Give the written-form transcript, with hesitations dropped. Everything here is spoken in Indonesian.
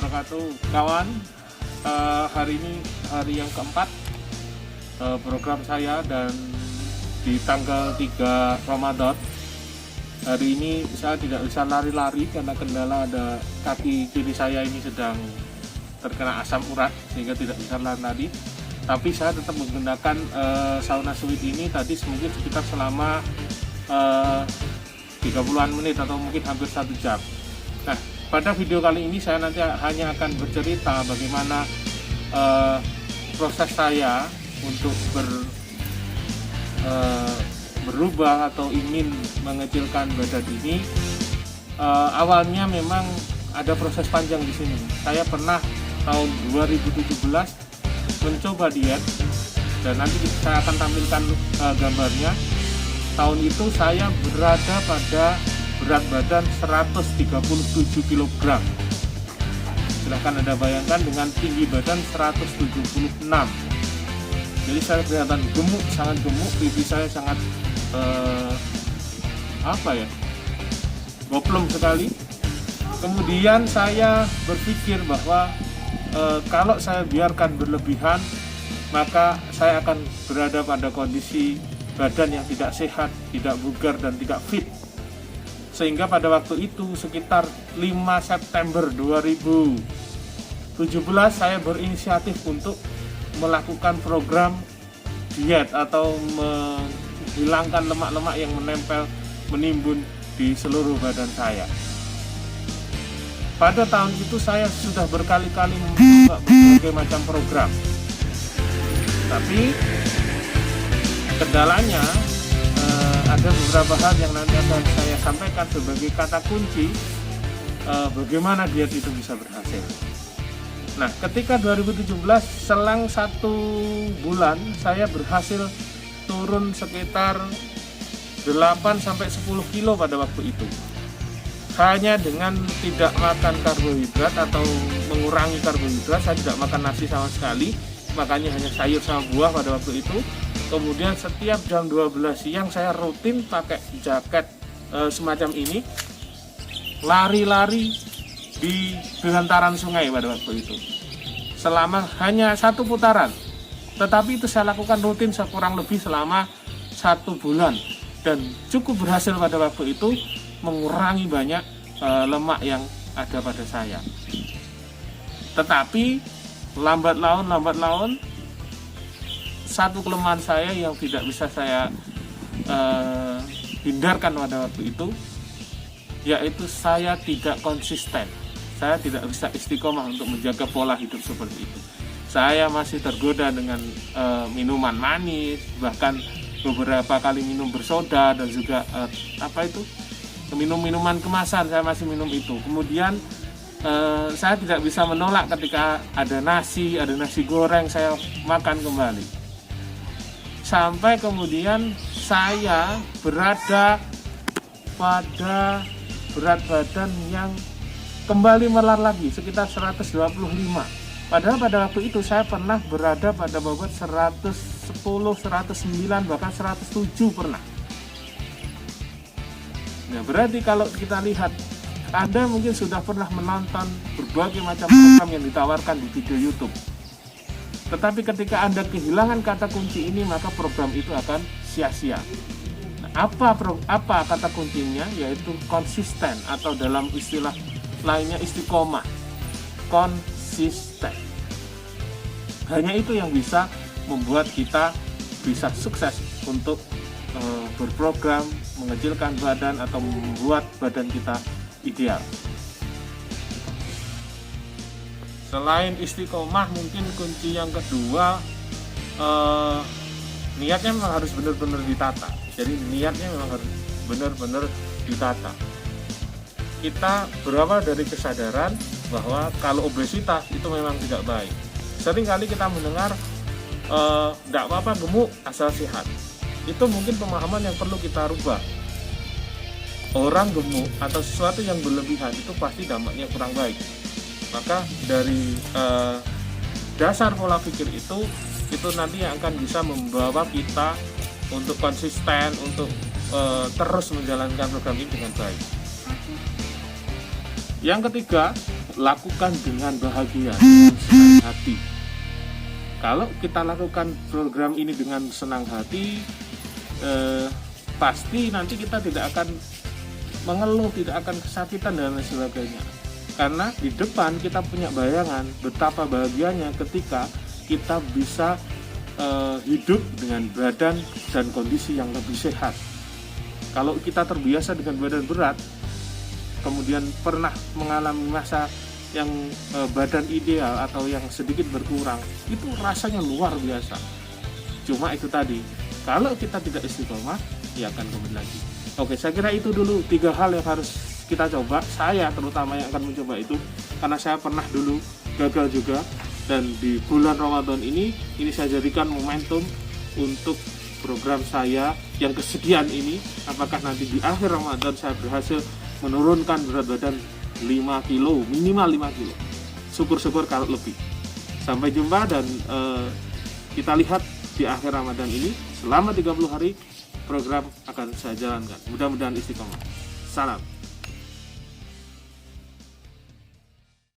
wabarakatuh. Kawan, hari ini hari yang keempat program saya, dan di tanggal 3 Ramadan. Hari ini saya tidak bisa lari-lari karena kendala ada kaki kiri saya ini sedang terkena asam urat sehingga tidak bisa lari-lari. Tapi saya tetap menggunakan sauna sweet ini tadi mungkin sekitar selama 30-an menit atau mungkin hampir 1 jam. Nah, pada video kali ini saya nanti hanya akan bercerita bagaimana proses saya untuk berubah atau ingin mengecilkan badan ini. Awalnya memang ada proses panjang di sini. Saya pernah tahun 2017 mencoba diet, dan nanti saya akan tampilkan gambarnya. Tahun itu saya berada pada berat badan 137 kg. Silahkan Anda bayangkan dengan tinggi badan 176. Jadi saya kelihatan gemuk, sangat gemuk, pipi saya sangat goplong sekali. Kemudian saya berpikir bahwa kalau saya biarkan berlebihan, maka saya akan berada pada kondisi badan yang tidak sehat, tidak bugar, dan tidak fit. Sehingga pada waktu itu sekitar 5 September 2017 saya berinisiatif untuk melakukan program diet atau menghilangkan lemak-lemak yang menempel, menimbun di seluruh badan saya. Pada tahun itu saya sudah berkali-kali mencoba berbagai macam program, tapi kendalanya ada beberapa hal yang nanti akan saya sampaikan sebagai kata kunci bagaimana diet itu bisa berhasil. Nah, ketika 2017 selang 1 bulan saya berhasil turun sekitar 8-10 kilo pada waktu itu. Hanya dengan tidak makan karbohidrat atau mengurangi karbohidrat, saya tidak makan nasi sama sekali, makanya hanya sayur sama buah pada waktu itu. Kemudian setiap jam 12 siang saya rutin pakai jaket semacam ini, lari-lari di bantaran sungai pada waktu itu selama hanya 1 putaran. Tetapi itu saya lakukan rutin kurang lebih selama 1 bulan, dan cukup berhasil pada waktu itu mengurangi banyak lemak yang ada pada saya. Tetapi lambat laun satu kelemahan saya yang tidak bisa saya hindarkan pada waktu itu, yaitu saya tidak konsisten. Saya tidak bisa istiqomah untuk menjaga pola hidup seperti itu. Saya masih tergoda dengan minuman manis, bahkan beberapa kali minum bersoda, dan juga minum-minuman kemasan. Saya masih minum itu. Kemudian saya tidak bisa menolak ketika ada nasi goreng, saya makan kembali. Sampai kemudian saya berada pada berat badan yang kembali melar lagi sekitar 125. Padahal pada waktu itu saya pernah berada pada bobot 110, 109, bahkan 107 pernah. Nah, berarti kalau kita lihat, Anda mungkin sudah pernah menonton berbagai macam program yang ditawarkan di video YouTube. Tetapi ketika Anda kehilangan kata kunci ini, maka program itu akan sia-sia. Nah, apa kata kuncinya? Yaitu konsisten, atau dalam istilah lainnya istiqomah. Konsisten. Hanya itu yang bisa membuat kita bisa sukses untuk berprogram mengecilkan badan atau membuat badan kita ideal. Selain istiqomah, mungkin kunci yang kedua, niatnya memang harus benar-benar ditata. Jadi niatnya memang harus benar-benar ditata. Kita berawal dari kesadaran bahwa kalau obesitas itu memang tidak baik. Seringkali kita mendengar tidak apa-apa gemuk asal sehat. Itu mungkin pemahaman yang perlu kita rubah. Orang gemuk atau sesuatu yang berlebihan itu pasti dampaknya kurang baik. Maka dari dasar pola pikir itu nanti yang akan bisa membawa kita untuk konsisten, untuk terus menjalankan program ini dengan baik. Yang ketiga, lakukan dengan bahagia, dengan senang hati. Kalau kita lakukan program ini dengan senang hati, pasti nanti kita tidak akan mengeluh, tidak akan kesakitan dan lain sebagainya. Karena di depan kita punya bayangan betapa bahagianya ketika kita bisa hidup dengan badan dan kondisi yang lebih sehat. Kalau kita terbiasa dengan badan berat, kemudian pernah mengalami masa yang badan ideal atau yang sedikit berkurang, itu rasanya luar biasa. Cuma itu tadi, kalau kita tidak istiqomah, ya akan kembali lagi. Oke, saya kira itu dulu 3 hal yang harus kita coba. Saya terutama yang akan mencoba itu, karena saya pernah dulu gagal juga. Dan di bulan Ramadan ini saya jadikan momentum untuk program saya yang kesekian ini. Apakah nanti di akhir Ramadan saya berhasil menurunkan berat badan 5 kilo, minimal 5 kilo. Syukur-syukur kalau lebih. Sampai jumpa dan kita lihat di akhir Ramadan ini, selama 30 hari program akan saya jalankan. Mudah-mudahan istiqomah. Salam.